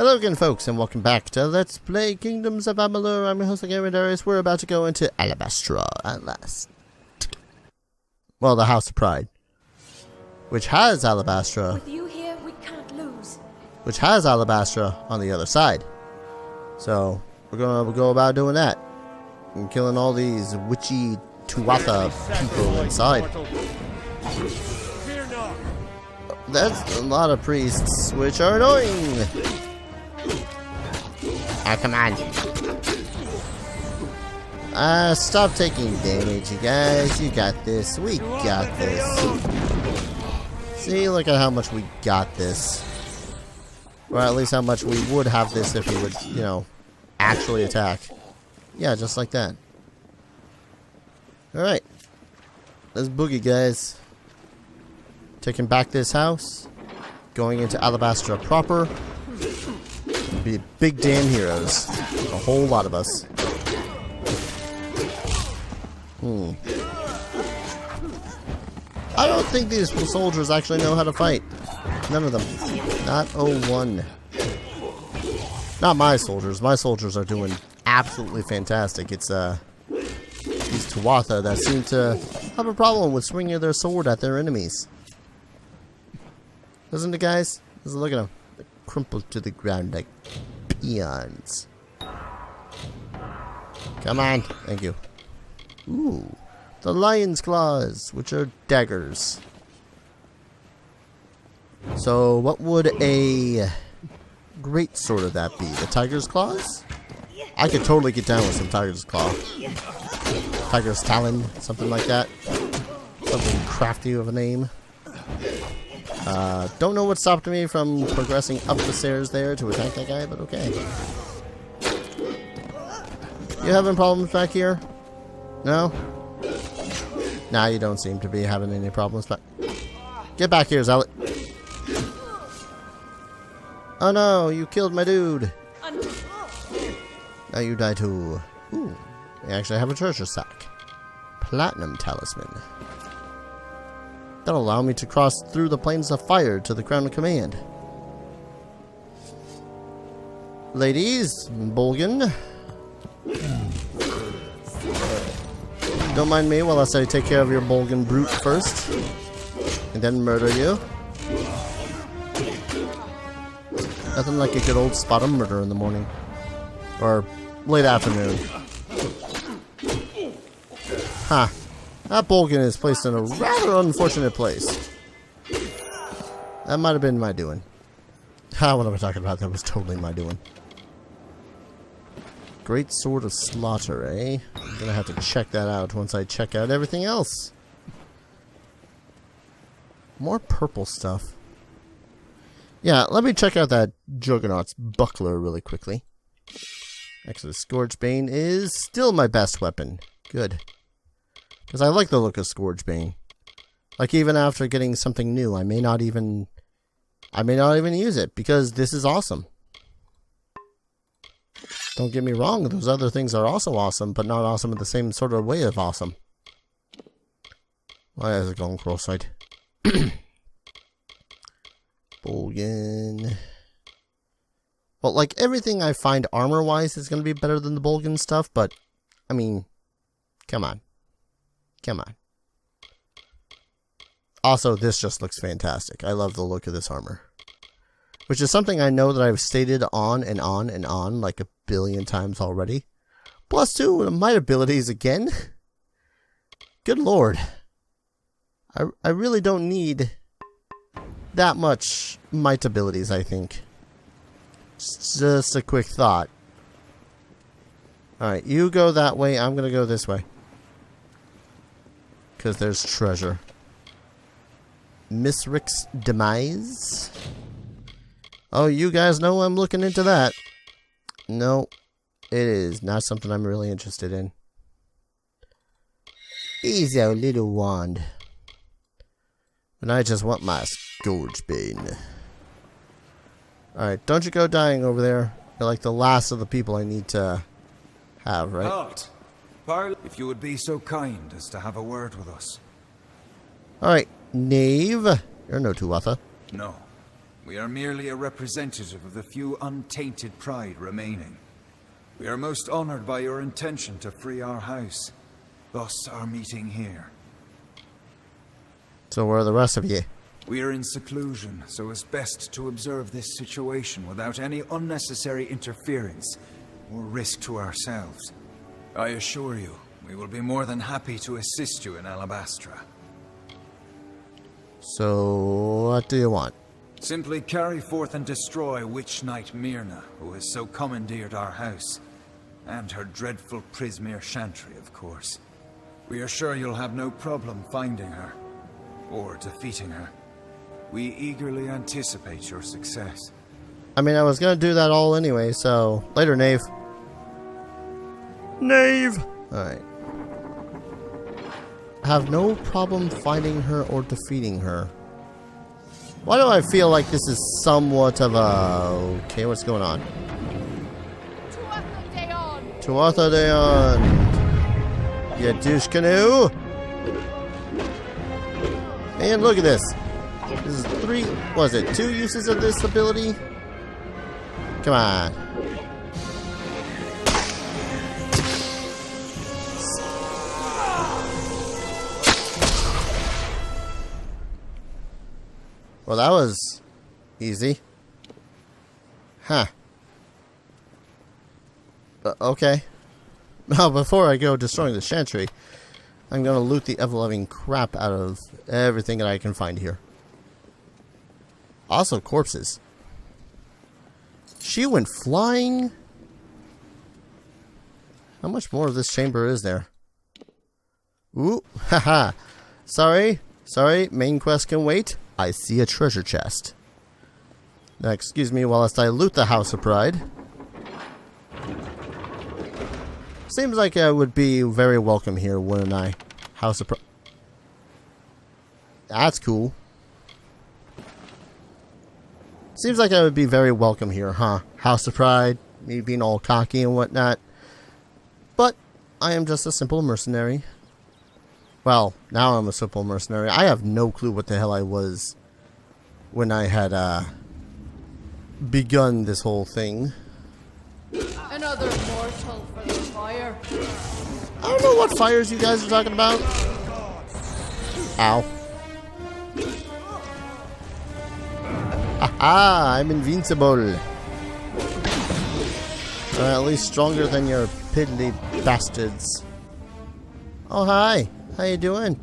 Hello again, folks, and welcome back to Let's Play Kingdoms of Amalur. I'm your host, Darius. We're about to go into Alabastra at last. Well, the House of Pride, which has Alabastra. With you here, we can't lose. Which has Alabastra on the other side. So we're gonna go about doing that and killing all these witchy Tuatha people inside. That's a lot of priests, which are annoying. Ah, come on. Stop taking damage, you guys. You got this. We got this. See, look at how much we got this. Or at least how much we would have this if he would, you know, actually attack. Yeah, just like that. Alright. Let's boogie, guys. Taking back this house. Going into Alabastra proper. Be big damn heroes. A whole lot of us. I don't think these soldiers actually know how to fight. None of them. Not 01. Not my soldiers. My soldiers are doing absolutely fantastic. It's these Tuatha that seem to have a problem with swinging their sword at their enemies. Doesn't it, guys? Look at them. They crumple to the ground like peons. Come on. Thank you. Ooh. The lion's claws, which are daggers. So, what would a great sword of that be? The tiger's claws? I could totally get down with some tiger's claw. Tiger's talon, something like that. Something crafty of a name. Don't know what stopped me from progressing up the stairs there to attack that guy, but okay. You having problems back here? No? Nah, you don't seem to be having any problems back. Get back here, Zealot. Oh no, you killed my dude. Now you die too. Ooh, we actually have a treasure sack. Platinum talisman. That'll allow me to cross through the plains of fire to the Crown of Command. Ladies, Bolgan. Don't mind me while I say take care of your Bolgan brute first. And then murder you. Nothing like a good old spot of murder in the morning. Or late afternoon. Huh. That Bolgan is placed in a rather unfortunate place. That might have been my doing. What am I talking about? That was totally my doing. Great Sword of Slaughter, eh? I'm gonna have to check that out once I check out everything else. More purple stuff. Yeah, let me check out that Juggernaut's buckler really quickly. Actually, the Scourgebane is still my best weapon. Good. Because I like the look of Scourgebane. Like, even after getting something new, I may not even use it, because this is awesome. Don't get me wrong, those other things are also awesome, but not awesome in the same sort of way of awesome. Why is it going cross-eyed? Bolgan. Well, like, everything I find armor-wise is going to be better than the Bolgan stuff, but, I mean, come on. Come on. Also, this just looks fantastic. I love the look of this armor. Which is something I know that I've stated on and on and on like a billion times already. Plus 2 might abilities again. Good lord. I really don't need that much might abilities, I think. Just a quick thought. Alright, you go that way. I'm going to go this way. Because there's treasure. Miss Rick's demise. Oh, you guys know I'm looking into that. No, it is not something I'm really interested in. He's a little wand. And I just want my Scourgebane. Alright, don't you go dying over there. You're like the last of the people I need to have, right? Halt! If you would be so kind as to have a word with us. Alright, knave. You're no Tuatha. No. We are merely a representative of the few untainted pride remaining. We are most honored by your intention to free our house. Thus our meeting here. So where are the rest of you? We are in seclusion, so it's best to observe this situation without any unnecessary interference or risk to ourselves. I assure you, we will be more than happy to assist you in Alabastra. So what do you want? Simply carry forth and destroy Witch Knight Myrna, who has so commandeered our house. And her dreadful Prismere Chantry, of course. We are sure you'll have no problem finding her, or defeating her. We eagerly anticipate your success. I mean, I was gonna do that all anyway, so... Later, Knave. Knave! Alright. Have no problem finding her or defeating her. Why do I feel like this is somewhat of a... Okay, what's going on? Tuatha Deon! You douche canoe! And look at this. This is three... Was it 2 uses of this ability? Come on. Well, that was easy. Huh. Okay. Now, before I go destroying the Chantry, I'm gonna loot the ever-loving crap out of everything that I can find here. Also, corpses. She went flying. How much more of this chamber is there? Ooh, haha. Sorry, main quest can wait. I see a treasure chest. Now, excuse me whilst I loot the House of Pride. Seems like I would be very welcome here, wouldn't I? House of Pride. That's cool. Seems like I would be very welcome here, huh? House of Pride, me being all cocky and whatnot. But I am just a simple mercenary. Well, now I'm a simple mercenary. I have no clue what the hell I was when I had begun this whole thing. Another mortal for the fire. I don't know what fires you guys are talking about. Ow. Aha, I'm invincible. Or at least stronger than your piddly bastards. Oh, hi. How you doing?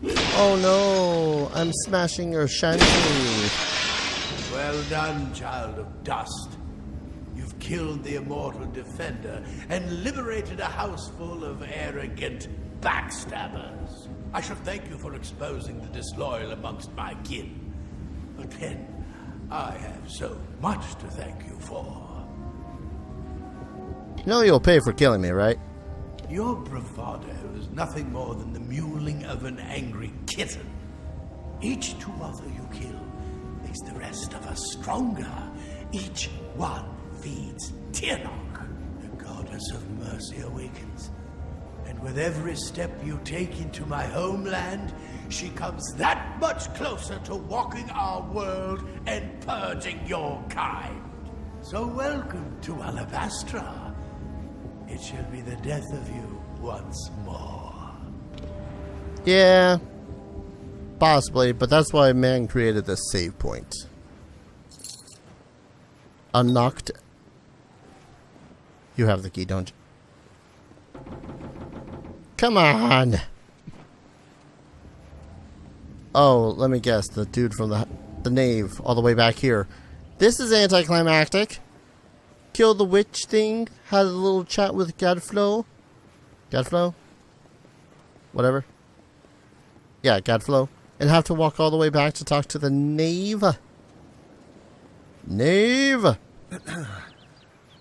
Oh no, I'm smashing your Chantry. Well done, child of dust. You've killed the immortal defender and liberated a house full of arrogant backstabbers. I shall thank you for exposing the disloyal amongst my kin. But then, I have so much to thank you for. You know you'll pay for killing me, right? Your bravado is nothing more than the mewling of an angry kitten. Each Tuatha you kill makes the rest of us stronger. Each one feeds Tirnoch. The goddess of mercy awakens. And with every step you take into my homeland, she comes that much closer to walking our world and purging your kind. So welcome to Alabastra. It shall be the death of you once more. Yeah. Possibly, but that's why man created the save point. Unlocked. You have the key, don't you? Come on! Oh, let me guess. The dude from the Knave all the way back here. This is anticlimactic. Killed the witch thing. Had a little chat with Godflow. Godflow? Whatever. Yeah, Godflow. And have to walk all the way back to talk to the Knave. Knave!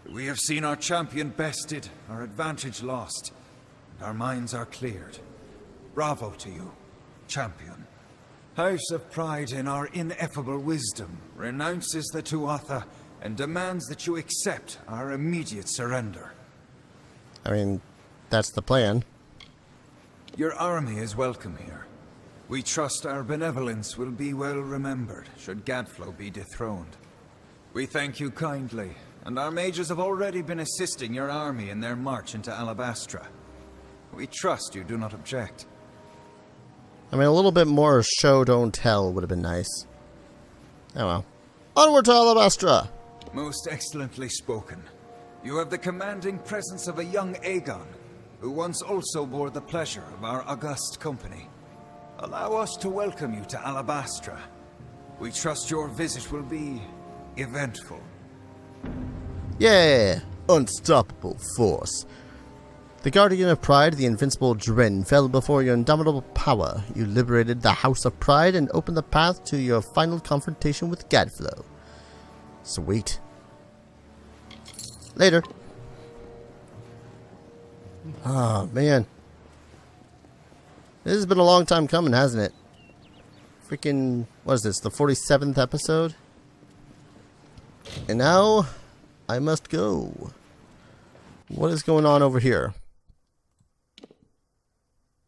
We have seen our champion bested, our advantage lost, and our minds are cleared. Bravo to you, champion. House of Pride, in our ineffable wisdom, renounces the Tuatha and demands that you accept our immediate surrender. I mean, that's the plan. Your army is welcome here. We trust our benevolence will be well remembered should Gadflow be dethroned. We thank you kindly, and our mages have already been assisting your army in their march into Alabastra. We trust you do not object. I mean, a little bit more show, don't tell would have been nice. Oh well. Onward to Alabastra! Most excellently spoken. You have the commanding presence of a young Aegon, who once also bore the pleasure of our august company. Allow us to welcome you to Alabastra. We trust your visit will be eventful. Yeah! Unstoppable force. The guardian of pride, the invincible Dren, fell before your indomitable power. You liberated the House of Pride and opened the path to your final confrontation with Gadflow. Sweet. Later. Oh, man. This has been a long time coming, hasn't it? Freaking, what is this, the 47th episode? And now, I must go. What is going on over here?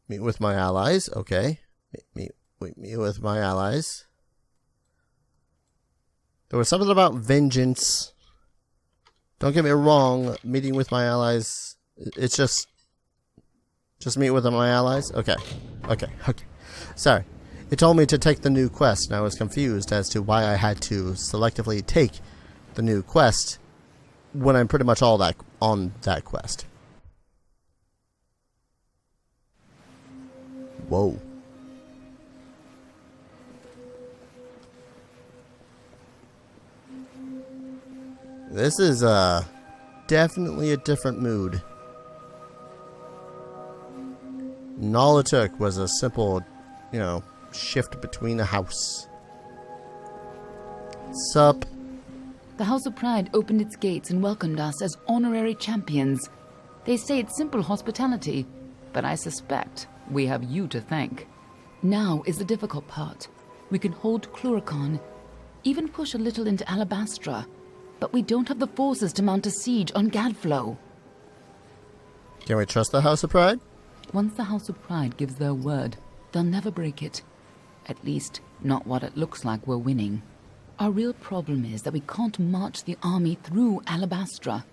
Meet with my allies, okay. Meet with my allies. There was something about vengeance. Don't get me wrong, meeting with my allies, it's just meet with my allies? Okay. Sorry. It told me to take the new quest, and I was confused as to why I had to selectively take the new quest when I'm pretty much all that on that quest. Whoa. This is definitely a different mood. And all it took was a simple, shift between a house. Sup? The House of Pride opened its gates and welcomed us as honorary champions. They say it's simple hospitality, but I suspect we have you to thank. Now is the difficult part. We can hold Cluricon, even push a little into Alabastra, but we don't have the forces to mount a siege on Gadflow. Can we trust the House of Pride? Once the House of Pride gives their word, they'll never break it. At least, not what it looks like we're winning. Our real problem is that we can't march the army through Alabastra.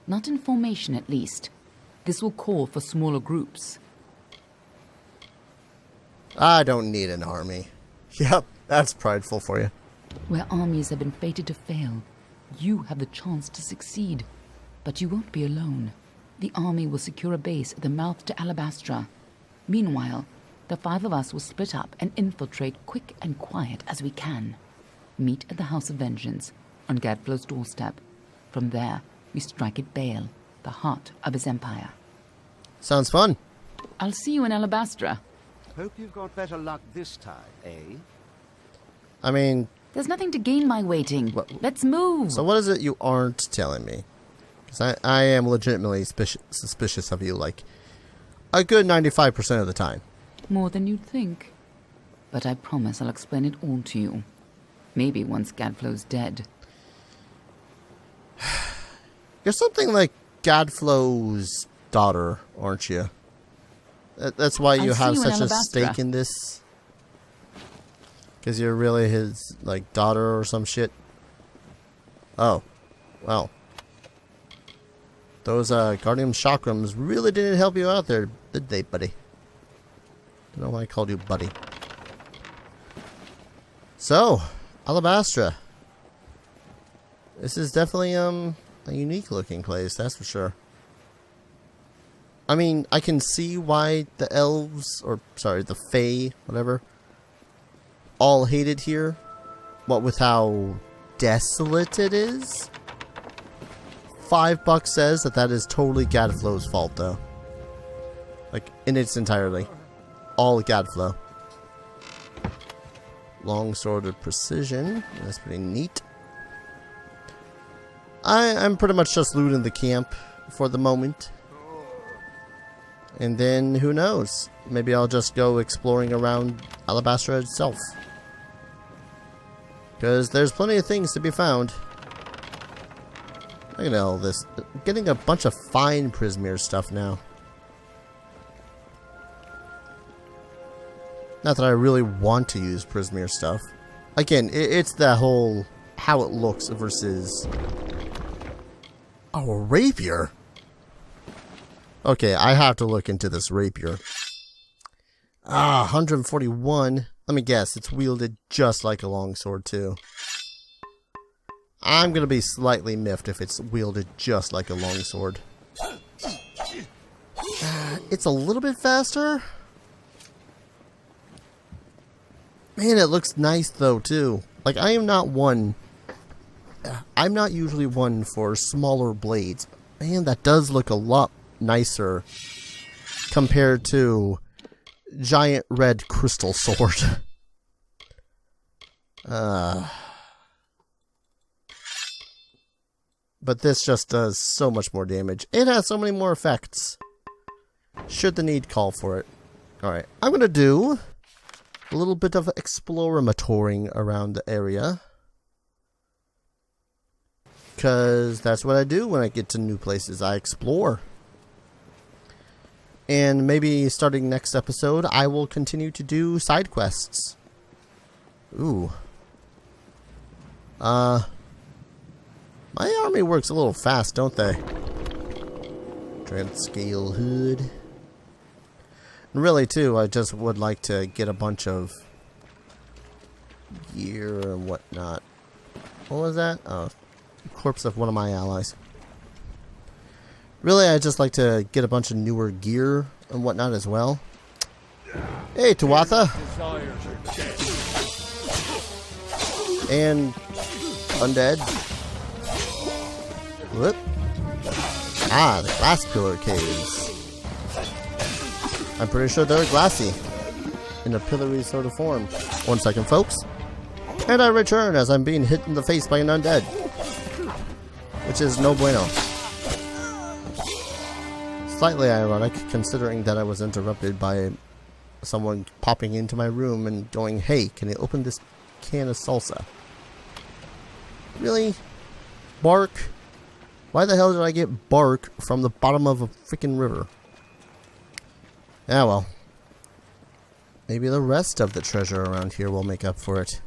Not in formation, at least. This will call for smaller groups. I don't need an army. Yep, that's prideful for you. Where armies have been fated to fail, you have the chance to succeed. But you won't be alone. The army will secure a base at the mouth to Alabastra. Meanwhile, the 5 of us will split up and infiltrate quick and quiet as we can. Meet at the House of Vengeance, on Gadflow's doorstep. From there, we strike at Bale, the heart of his empire. Sounds fun. I'll see you in Alabastra. Hope you've got better luck this time, eh? I mean... There's nothing to gain by waiting. Let's move. So what is it you aren't telling me? Because I am legitimately suspicious of you, like, a good 95% of the time. More than you'd think. But I promise I'll explain it all to you. Maybe once Gadflow's dead. You're something like Gadflow's daughter, aren't you? That's why you have such a stake in this? Because you're really his, like, daughter or some shit? Oh. Well. Those, Guardian Chakrams really didn't help you out there, did they, buddy? Don't know why I called you buddy. So, Alabastra. This is definitely, a unique looking place, that's for sure. I mean, I can see why the elves, or, sorry, the fae, whatever, all hate it here. What with how desolate it is? $5 says that is totally Gadflow's fault, though. Like, in its entirety. All Gadflow. Long sword of precision. That's pretty neat. I'm pretty much just looting the camp for the moment. And then, who knows? Maybe I'll just go exploring around Alabastra itself. Because there's plenty of things to be found. Look at all this. I'm getting a bunch of fine Prismeer stuff now. Not that I really want to use Prismeer stuff. Again, it's that whole how it looks versus... Oh, a rapier? Okay, I have to look into this rapier. 141. Let me guess, it's wielded just like a longsword too. I'm gonna be slightly miffed if it's wielded just like a longsword. It's a little bit faster. Man, it looks nice though too. Like, I'm not usually one for smaller blades. Man, that does look a lot nicer compared to giant red crystal sword. But this just does so much more damage. It has so many more effects. Should the need call for it. Alright, I'm going to do a little bit of exploratoring around the area. Because that's what I do when I get to new places. I explore. And maybe starting next episode, I will continue to do side quests. Ooh. My army works a little fast, don't they? Transcale hood. And really, too, I just would like to get a bunch of gear and whatnot. What was that? Oh, corpse of one of my allies. Really, I just like to get a bunch of newer gear and whatnot as well. Hey, Tuatha! And undead. Whoop. Ah, the glass pillar caves. I'm pretty sure they're glassy. In a pillory sort of form. 1 second, folks. And I return as I'm being hit in the face by an undead. Which is no bueno. Slightly ironic, considering that I was interrupted by someone popping into my room and going, "Hey, can you open this can of salsa?" Really? Bark? Why the hell did I get bark from the bottom of a freaking river? Yeah, well. Maybe the rest of the treasure around here will make up for it.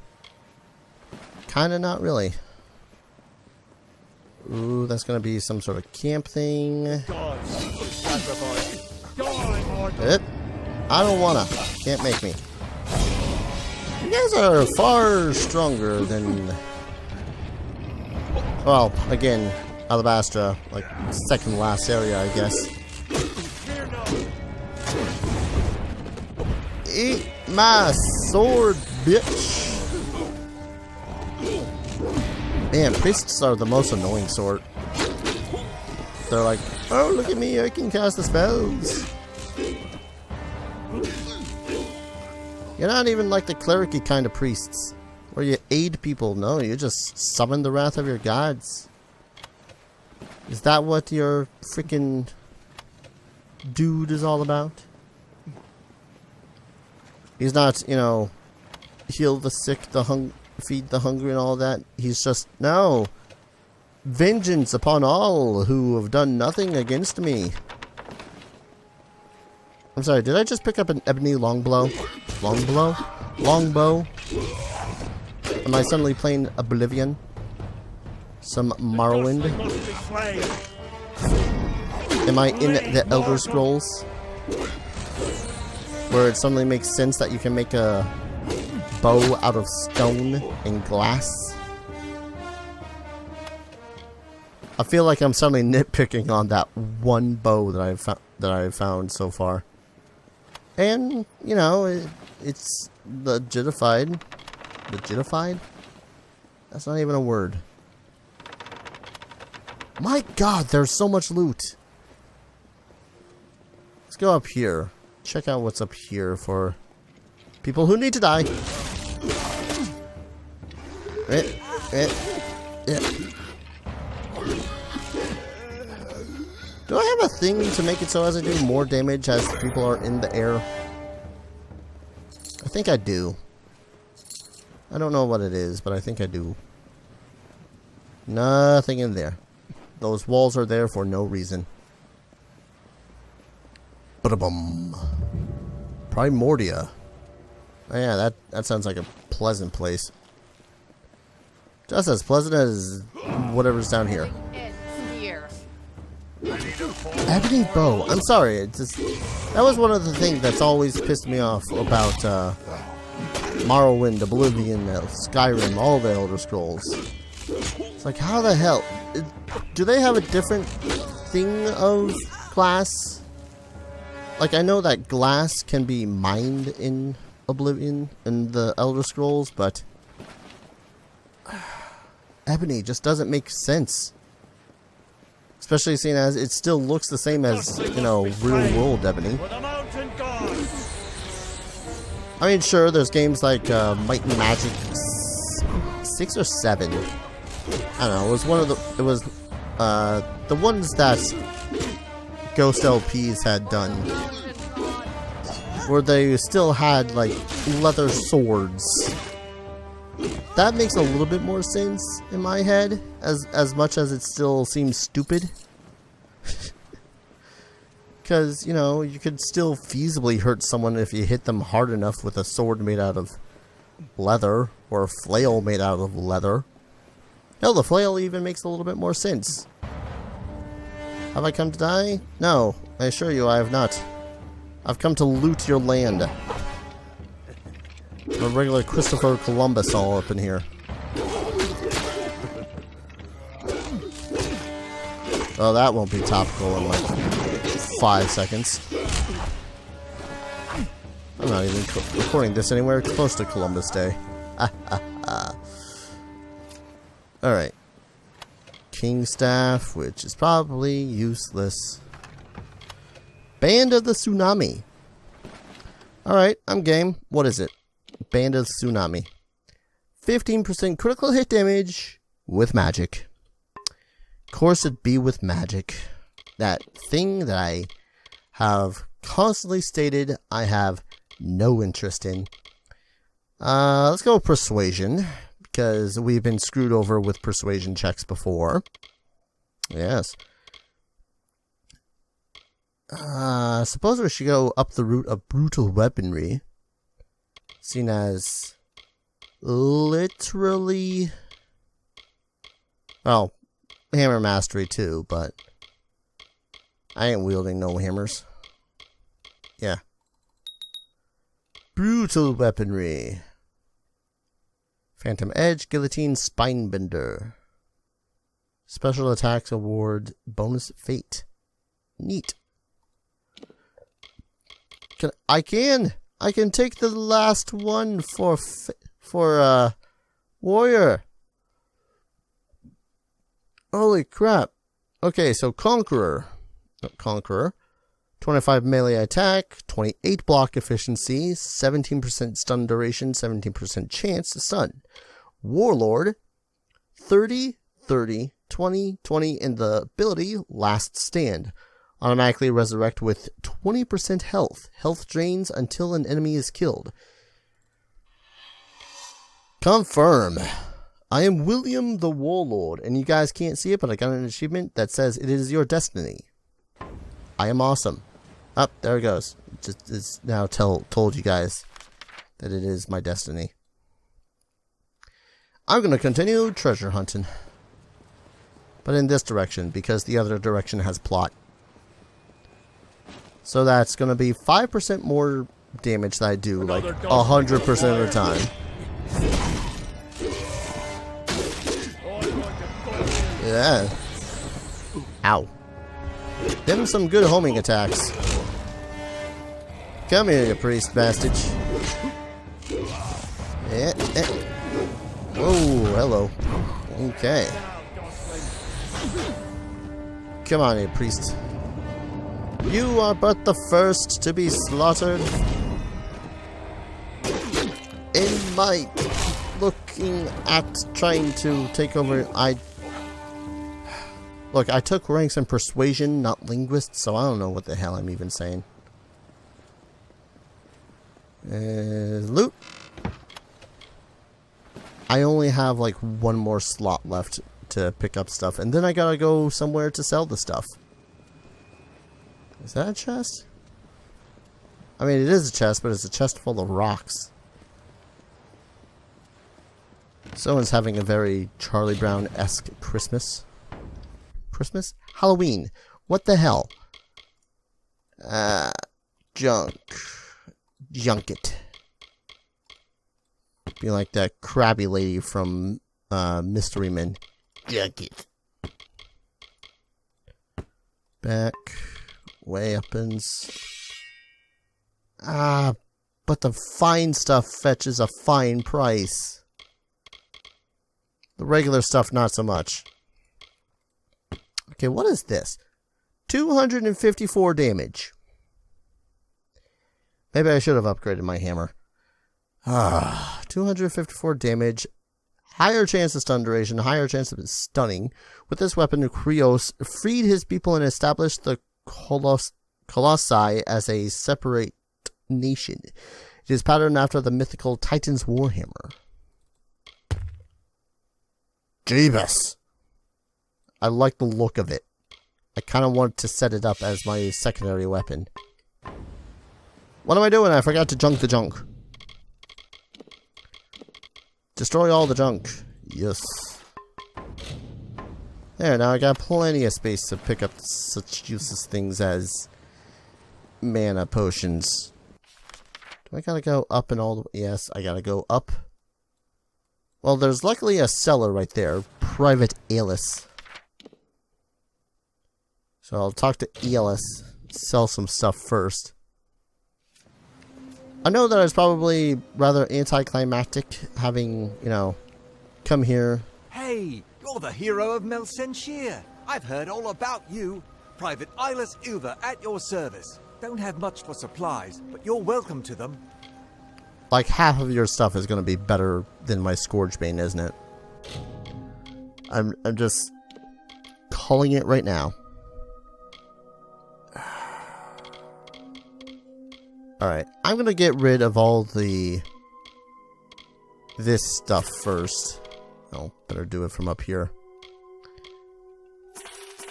Kinda not really. Ooh, that's gonna be some sort of camp thing. I don't wanna. Can't make me. You guys are far stronger than... Well, again, Alabastra, like second last area, I guess. Eat my sword, bitch! Man, priests are the most annoying sort. They're like, "Oh, look at me, I can cast the spells." You're not even like the cleric-y kind of priests, where you aid people. No, you just summon the wrath of your gods. Is that what your freaking dude is all about? He's not, you know, heal the sick, feed the hungry and all that. He's just, no. Vengeance upon all who have done nothing against me. I'm sorry, did I just pick up an ebony longbow? Longbow? Am I suddenly playing Oblivion? Some Morrowind? Am I in the Elder Scrolls? Where it suddenly makes sense that you can make a bow out of stone and glass? I feel like I'm suddenly nitpicking on that one bow that I've found so far. And, you know, it's legitified. Legitified? That's not even a word. My god, there's so much loot. Let's go up here. Check out what's up here for people who need to die. Do I have a thing to make it so as I do more damage as people are in the air? I think I do. I don't know what it is, but I think I do. Nothing in there. Those walls are there for no reason. Ba-da-bum. Primordia. Oh yeah, that sounds like a pleasant place. Just as pleasant as whatever's down here. Ends here. Ebony bow. I'm sorry. It's just, that was one of the things that's always pissed me off about Morrowind, Oblivion, Skyrim, all the Elder Scrolls. It's like, how the hell? Do they have a different thing of glass? Like, I know that glass can be mined in Oblivion and the Elder Scrolls, but ebony just doesn't make sense. Especially seeing as it still looks the same as, you know, real world ebony. I mean, sure, there's games like Might and Magic 6 or 7. I don't know, it was one of the ones that Ghost LPs had done, where they still had like leather swords. That makes a little bit more sense in my head, as much as it still seems stupid. Because, you know, you could still feasibly hurt someone if you hit them hard enough with a sword made out of leather, or a flail made out of leather. Hell, the flail even makes a little bit more sense. Have I come to die? No, I assure you I have not. I've come to loot your land. A regular Christopher Columbus all up in here. Oh, that won't be topical in like 5 seconds. I'm not even recording this anywhere close to Columbus Day. Alright. King Staff, which is probably useless. Band of the Tsunami. Alright, I'm game. What is it? Band of Tsunami. 15% critical hit damage with magic. Of course it'd be with magic. That thing that I have constantly stated I have no interest in. Let's go with Persuasion, because we've been screwed over with persuasion checks before. Yes. Suppose we should go up the route of brutal weaponry. Seen as literally, well, hammer mastery too, but I ain't wielding no hammers. Yeah. Brutal weaponry. Phantom Edge, Guillotine, Spinebender. Special attacks award bonus fate. Neat. I can take the last one for warrior. Holy crap. Okay, so Conqueror. 25 melee attack, 28 block efficiency, 17% stun duration, 17% chance to stun. Warlord, 30, 30, 20, 20, and the ability Last Stand. Automatically resurrect with 20% health. Health drains until an enemy is killed. Confirm. I am William the Warlord, and you guys can't see it, but I got an achievement that says it is your destiny. I am awesome. Up, there it goes. It's now told you guys that it is my destiny. I'm going to continue treasure hunting. But in this direction, because the other direction has plot. So that's going to be 5% more damage that I do, like 100% of the time. Yeah. Ow. Them some good homing attacks. Come here, you priest bastard. Oh, hello. Okay. Come on, you priest. You are but the first to be slaughtered. In my looking at trying to take over, Look, I took ranks in persuasion, not linguist, so I don't know what the hell I'm even saying. Loot. I only have like one more slot left to pick up stuff, and then I gotta go somewhere to sell the stuff. Is that a chest? I mean, it is a chest, but it's a chest full of rocks. Someone's having a very Charlie Brown-esque Christmas. Christmas? Halloween. What the hell? Junket. Be like that crabby lady from Mystery Men. Junket. Back. Way uppins. But the fine stuff fetches a fine price. The regular stuff, not so much. Okay, what is this? 254 damage. Maybe I should have upgraded my hammer. 254 damage. Higher chance of stun duration, higher chance of stunning. With this weapon, Krios freed his people and established the Colossi as a separate nation. It is patterned after the mythical Titan's Warhammer. Jeebus! I like the look of it. I kind of want to set it up as my secondary weapon. What am I doing? I forgot to junk the junk. Destroy all the junk. Yes. There, now I got plenty of space to pick up such useless things as mana potions. Do I gotta go up and all the way? Yes, I gotta go up. Well, there's luckily a cellar right there. Private Alice. So I'll talk to Elis, sell some stuff first. I know that I was probably rather anticlimactic having, you know, come here. Hey, you're the hero of Melsenshire. I've heard all about you. Private Elis Uva at your service. Don't have much for supplies, but you're welcome to them. Like half of your stuff is going to be better than my Scourgebane, isn't it? I'm just calling it right now. Alright, I'm going to get rid of all this stuff first. Oh, better do it from up here.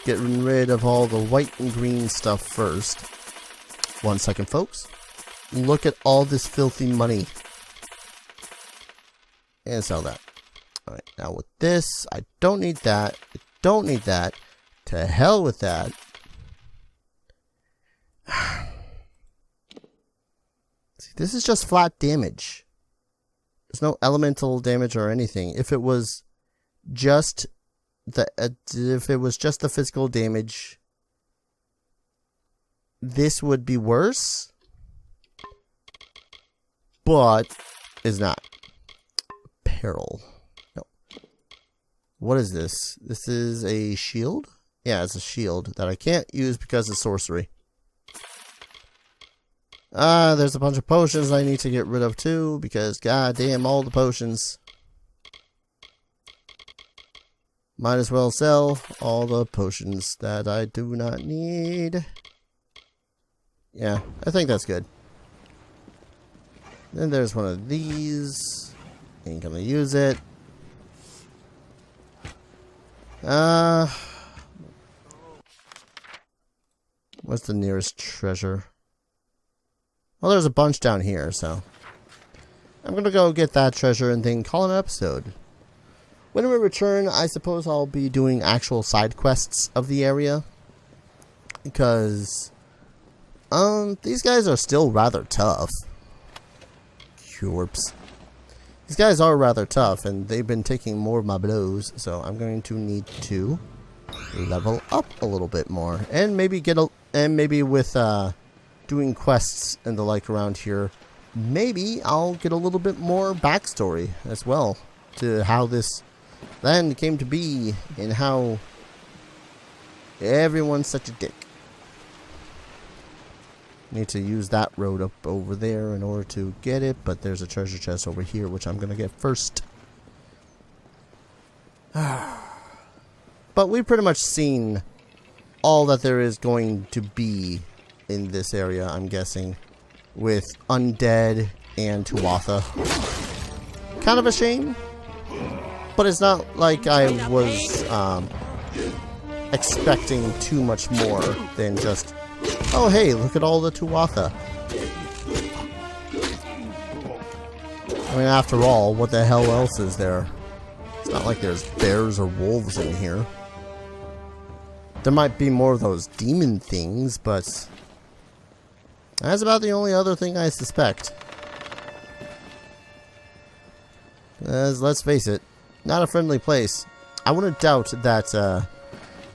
Getting rid of all the white and green stuff first. 1 second, folks. Look at all this filthy money. And sell that. Alright, now with this, I don't need that. I don't need that. To hell with that. See, this is just flat damage. There's no elemental damage or anything. If it was just the physical damage, this would be worse. But is not. Peril. No. What is this? This is a shield? Yeah, it's a shield that I can't use because of sorcery. There's a bunch of potions I need to get rid of too, because goddamn all the potions. Might as well sell all the potions that I do not need. Yeah, I think that's good. Then there's one of these. Ain't gonna use it. What's the nearest treasure? Well, there's a bunch down here, so I'm gonna go get that treasure and then call it an episode. When we return, I suppose I'll be doing actual side quests of the area, because these guys are still rather tough. Corpse. These guys are rather tough, and they've been taking more of my blows, so I'm going to need to level up a little bit more, and maybe maybe with doing quests and the like around here, maybe I'll get a little bit more backstory as well to how this land came to be and how everyone's such a dick. Need to use that road up over there in order to get it, but there's a treasure chest over here which I'm gonna get first. But we've pretty much seen all that there is going to be in this area, I'm guessing, with undead and Tuatha. Kind of a shame, but it's not like I was expecting too much more than just, oh hey, look at all the Tuatha. I mean, after all, what the hell else is there? It's not like there's bears or wolves in here. There might be more of those demon things, but that's about the only other thing I suspect. As let's face it, not a friendly place. I wouldn't doubt that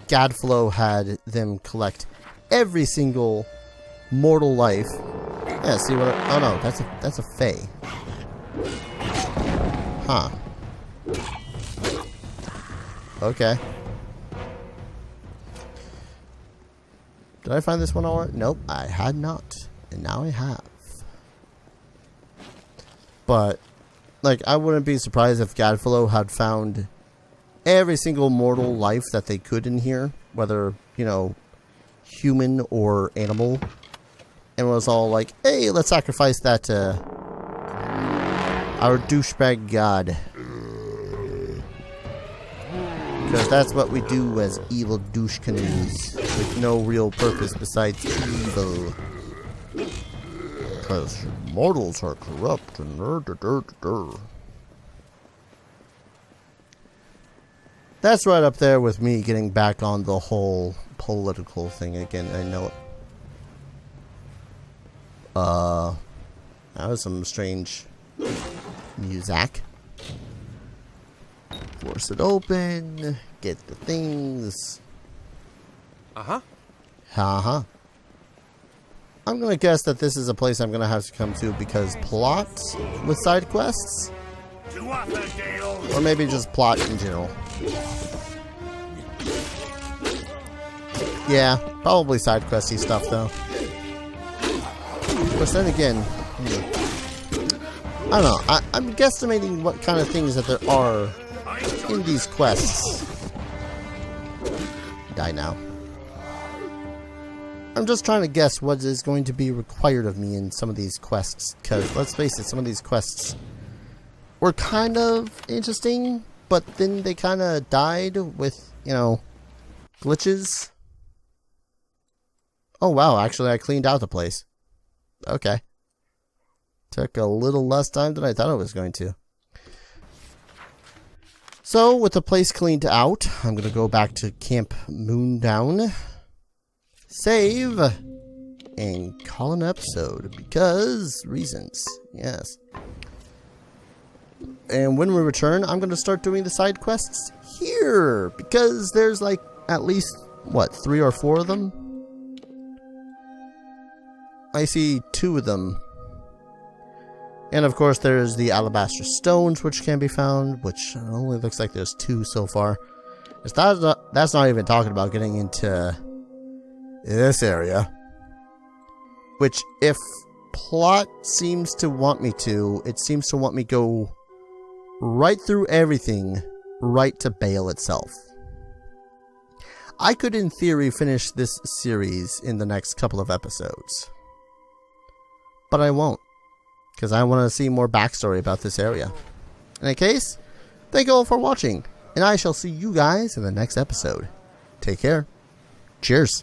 Gadflow had them collect every single mortal life. Yeah, see what? Oh no, that's a fae. Huh. Okay. Did I find this one already? Nope, I had not. And now I have. But, like, I wouldn't be surprised if Gadflow had found every single mortal life that they could in here. Whether, you know, human or animal. And was all like, hey, let's sacrifice that to our douchebag god. Because that's what we do as evil douche canoes. With no real purpose besides evil. Because mortals are corrupt and That's right up there with me getting back on the whole political thing again. I know it. That was some strange music. Force it open. Get the things. Uh-huh. Uh-huh. I'm gonna guess that this is a place I'm gonna have to come to because plot with side quests? Or maybe just plot in general. Yeah, probably side questy stuff though. But then again, I don't know. I'm guesstimating what kind of things that there are in these quests. Die now. I'm just trying to guess what is going to be required of me in some of these quests. Because, let's face it, some of these quests were kind of interesting, but then they kind of died with, you know, glitches. Oh wow, actually I cleaned out the place. Okay. Took a little less time than I thought it was going to. So, with the place cleaned out, I'm going to go back to Camp Moondown. Save. And call an episode. Because reasons. Yes. And when we return, I'm going to start doing the side quests here. Because there's like at least, what, 3 or 4 of them? I see 2 of them. And of course there's the Alabastra stones which can be found, which only looks like there's 2 so far. That's not even talking about getting into this area. Which, if plot seems to want me to, it seems to want me go right through everything, right to Bale itself. I could in theory finish this series in the next couple of episodes. But I won't. Because I want to see more backstory about this area. In any case, thank you all for watching. And I shall see you guys in the next episode. Take care. Cheers.